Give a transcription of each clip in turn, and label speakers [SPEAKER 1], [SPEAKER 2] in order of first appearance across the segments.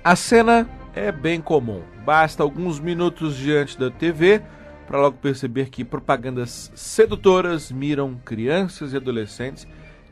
[SPEAKER 1] A cena é bem comum. Basta alguns minutos diante da TV para logo perceber que propagandas sedutoras miram crianças e adolescentes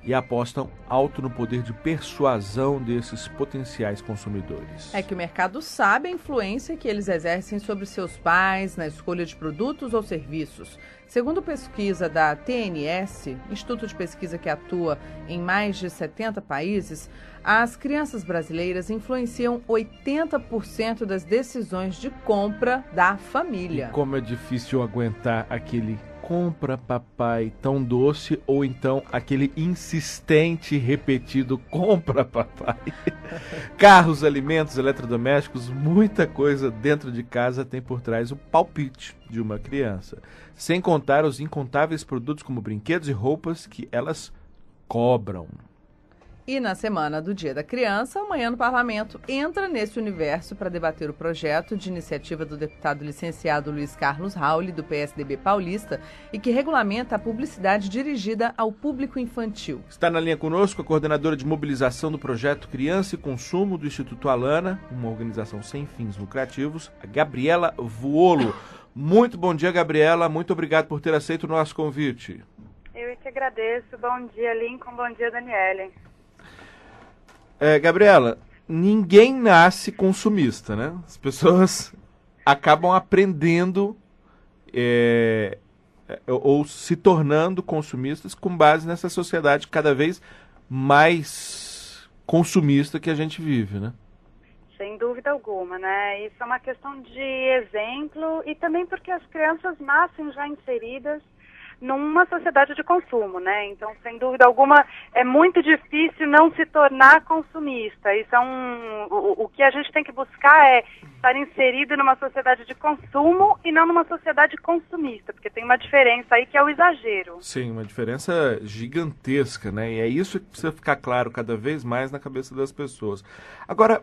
[SPEAKER 1] e apostam alto no poder de persuasão desses potenciais consumidores.
[SPEAKER 2] É que o mercado sabe a influência que eles exercem sobre seus pais na escolha de produtos ou serviços. Segundo pesquisa da TNS, Instituto de Pesquisa que atua em mais de 70 países, as crianças brasileiras influenciam 80% das decisões de compra da família.
[SPEAKER 1] E como é difícil aguentar aquele compra papai tão doce ou então aquele insistente repetido compra papai. Carros, alimentos, eletrodomésticos, muita coisa dentro de casa tem por trás o palpite de uma criança. Sem contar os incontáveis produtos como brinquedos e roupas que elas cobram.
[SPEAKER 2] E na semana do Dia da Criança, amanhã no Parlamento entra nesse universo para debater o projeto de iniciativa do deputado licenciado Luiz Carlos Rauli, do PSDB paulista, e que regulamenta a publicidade dirigida ao público infantil.
[SPEAKER 1] Está na linha conosco a coordenadora de mobilização do projeto Criança e Consumo do Instituto Alana, uma organização sem fins lucrativos, a Gabriela Vuolo. Muito bom dia, Gabriela. Muito obrigado por ter aceito o nosso convite.
[SPEAKER 3] Eu que agradeço. Bom dia, Lincoln. Bom dia, Daniele.
[SPEAKER 1] Gabriela, ninguém nasce consumista, né? As pessoas acabam aprendendo ou se tornando consumistas com base nessa sociedade cada vez mais consumista que a gente vive, né?
[SPEAKER 3] Sem dúvida alguma, né? Isso é uma questão de exemplo e também porque as crianças nascem já inseridas numa sociedade de consumo, né? Então, sem dúvida alguma, é muito difícil não se tornar consumista. Isso é o que a gente tem que buscar é estar inserido numa sociedade de consumo e não numa sociedade consumista, porque tem uma diferença aí que é o exagero.
[SPEAKER 1] Sim, uma diferença gigantesca, né? E é isso que precisa ficar claro cada vez mais na cabeça das pessoas. Agora,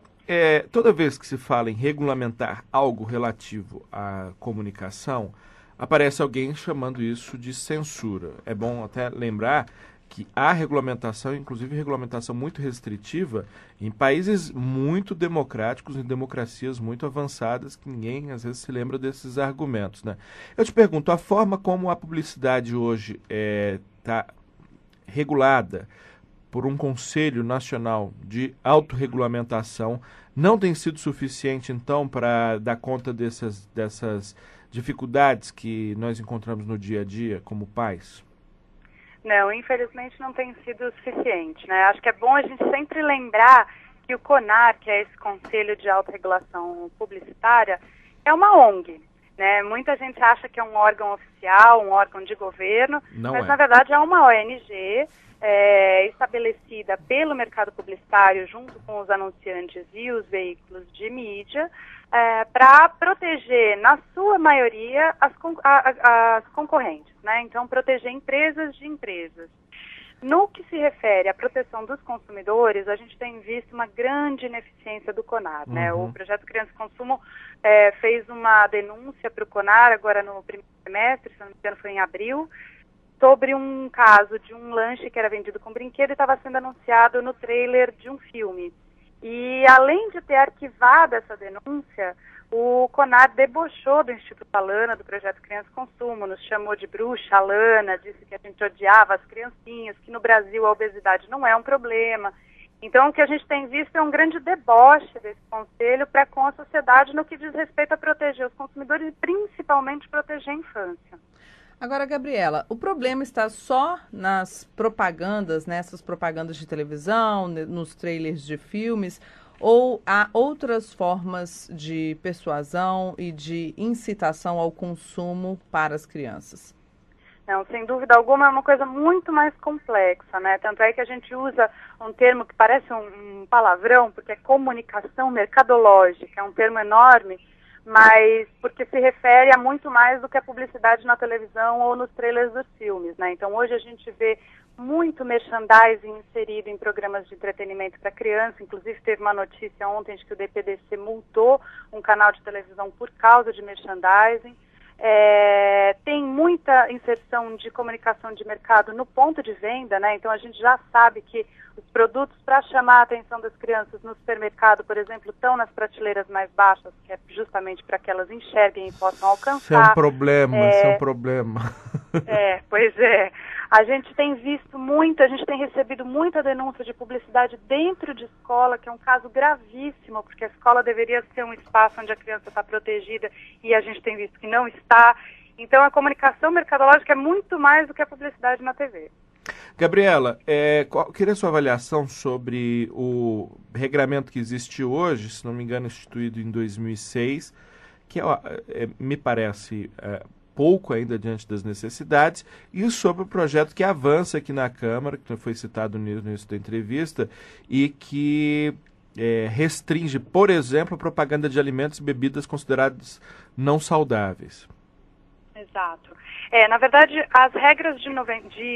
[SPEAKER 1] toda vez que se fala em regulamentar algo relativo à comunicação, aparece alguém chamando isso de censura. É bom até lembrar que há regulamentação, inclusive regulamentação muito restritiva, em países muito democráticos, em democracias muito avançadas, que ninguém às vezes se lembra desses argumentos, né? Eu te pergunto, a forma como a publicidade hoje está regulada por um Conselho Nacional de Autorregulamentação não tem sido suficiente, então, para dar conta dessas dificuldades que nós encontramos no dia a dia como pais?
[SPEAKER 3] Não, infelizmente não tem sido suficiente, né? Acho que é bom a gente sempre lembrar que o CONAR, que é esse Conselho de Autorregulação Publicitária, é uma ONG, né? Muita gente acha que é um órgão oficial, um órgão de governo, mas na verdade é uma ONG estabelecida pelo mercado publicitário junto com os anunciantes e os veículos de mídia, para proteger, na sua maioria, as concorrentes, né? Então, proteger empresas de empresas. No que se refere à proteção dos consumidores, a gente tem visto uma grande ineficiência do CONAR, né? O projeto Criança e Consumo fez uma denúncia para o CONAR agora no primeiro semestre, se não me engano foi em abril, sobre um caso de um lanche que era vendido com brinquedo e estava sendo anunciado no trailer de um filme. E além de ter arquivado essa denúncia, o CONAR debochou do Instituto Alana, do projeto Criança e Consumo, nos chamou de bruxa Alana, disse que a gente odiava as criancinhas, que no Brasil a obesidade não é um problema. Então o que a gente tem visto é um grande deboche desse conselho para com a sociedade no que diz respeito a proteger os consumidores e principalmente proteger a infância.
[SPEAKER 2] Agora, Gabriela, o problema está só nas propagandas, nessas propagandas de televisão, nos trailers de filmes, ou há outras formas de persuasão e de incitação ao consumo para as crianças?
[SPEAKER 3] Não, sem dúvida alguma é uma coisa muito mais complexa, né? Tanto é que a gente usa um termo que parece um palavrão, porque é comunicação mercadológica, é um termo enorme, mas porque se refere a muito mais do que a publicidade na televisão ou nos trailers dos filmes, né? Então hoje a gente vê muito merchandising inserido em programas de entretenimento para criança, inclusive teve uma notícia ontem de que o DPDC multou um canal de televisão por causa de merchandising. Tem muita inserção de comunicação de mercado no ponto de venda, né? Então a gente já sabe que os produtos para chamar a atenção das crianças no supermercado, por exemplo, estão nas prateleiras mais baixas, que é justamente para que elas enxerguem e possam alcançar.
[SPEAKER 1] Isso é um problema, isso é um problema.
[SPEAKER 3] Pois é. A gente tem visto muito, a gente tem recebido muita denúncia de publicidade dentro de escola, que é um caso gravíssimo, porque a escola deveria ser um espaço onde a criança está protegida e a gente tem visto que não está. Então a comunicação mercadológica é muito mais do que a publicidade na TV.
[SPEAKER 1] Gabriela, queria sua avaliação sobre o regramento que existe hoje, se não me engano, instituído em 2006, que me parece pouco ainda diante das necessidades, e sobre o projeto que avança aqui na Câmara, que foi citado no início da entrevista, e que restringe, por exemplo, a propaganda de alimentos e bebidas considerados não saudáveis.
[SPEAKER 3] Exato. Na verdade, as regras de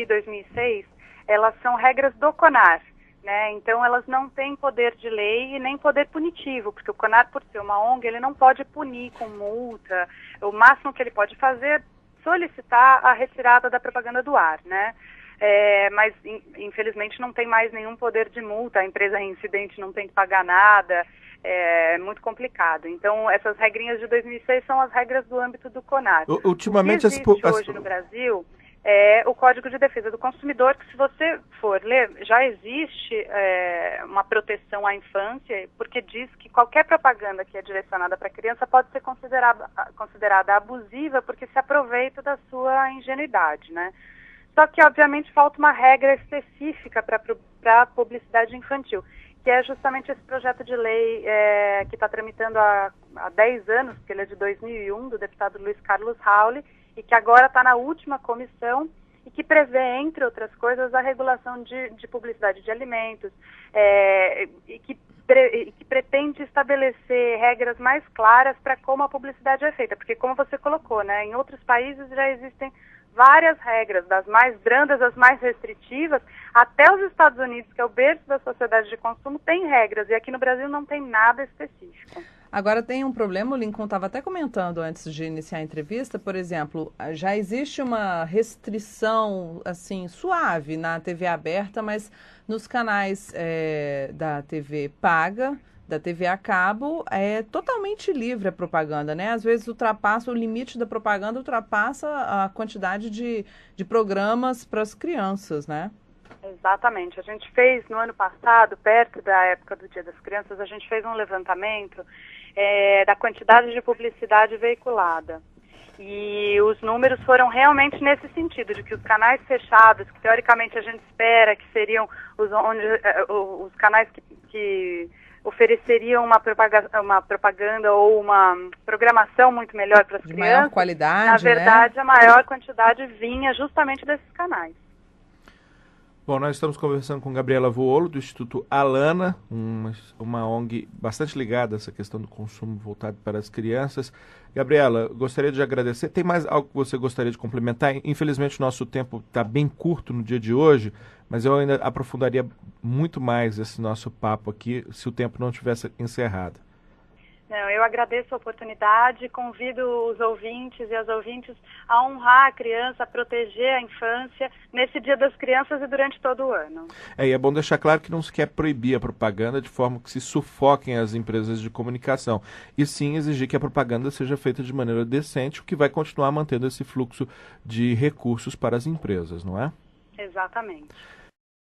[SPEAKER 3] 2006, elas são regras do CONAR, né? Então, elas não têm poder de lei e nem poder punitivo, porque o CONAR, por ser uma ONG, ele não pode punir com multa. O máximo que ele pode fazer é solicitar a retirada da propaganda do ar, né? Mas, infelizmente, não tem mais nenhum poder de multa, a empresa reincidente não tem que pagar nada, é muito complicado. Então, essas regrinhas de 2006 são as regras do âmbito do CONAR.
[SPEAKER 1] Ultimamente,
[SPEAKER 3] o que existe hoje no Brasil é o Código de Defesa do Consumidor, que se você for ler, já existe uma proteção à infância, porque diz que qualquer propaganda que é direcionada para a criança pode ser considerada abusiva porque se aproveita da sua ingenuidade, né? Só que, obviamente, falta uma regra específica para a publicidade infantil, que é justamente esse projeto de lei que está tramitando há 10 anos, que ele é de 2001, do deputado Luiz Carlos Rauli, e que agora está na última comissão e que prevê, entre outras coisas, a regulação de publicidade de alimentos e que pretende estabelecer regras mais claras para como a publicidade é feita, porque como você colocou, né, em outros países já existem várias regras, das mais brandas às mais restritivas, até os Estados Unidos, que é o berço da sociedade de consumo, tem regras, e aqui no Brasil não tem nada específico.
[SPEAKER 2] Agora tem um problema, o Lincoln estava até comentando antes de iniciar a entrevista, por exemplo, já existe uma restrição, assim, suave na TV aberta, mas nos canais da TV paga, da TV a cabo, é totalmente livre a propaganda, né? Às vezes o limite da propaganda ultrapassa a quantidade de programas para as crianças, né?
[SPEAKER 3] Exatamente. A gente fez, no ano passado, perto da época do Dia das Crianças, a gente fez um levantamento da quantidade de publicidade veiculada. E os números foram realmente nesse sentido, de que os canais fechados, que teoricamente a gente espera que seriam os canais que ofereceriam uma propaganda ou uma programação muito melhor para as crianças,
[SPEAKER 2] maior qualidade,
[SPEAKER 3] na verdade, né? A maior quantidade vinha justamente desses canais.
[SPEAKER 1] Bom, nós estamos conversando com Gabriela Vuolo, do Instituto Alana, uma ONG bastante ligada a essa questão do consumo voltado para as crianças. Gabriela, gostaria de agradecer. Tem mais algo que você gostaria de complementar? Infelizmente, o nosso tempo está bem curto no dia de hoje, mas eu ainda aprofundaria muito mais esse nosso papo aqui se o tempo não tivesse encerrado.
[SPEAKER 3] Não, eu agradeço a oportunidade, convido os ouvintes e as ouvintes a honrar a criança, a proteger a infância nesse Dia das Crianças e durante todo o ano.
[SPEAKER 1] E é bom deixar claro que não se quer proibir a propaganda de forma que se sufoquem as empresas de comunicação, e sim exigir que a propaganda seja feita de maneira decente, o que vai continuar mantendo esse fluxo de recursos para as empresas, não é?
[SPEAKER 3] Exatamente.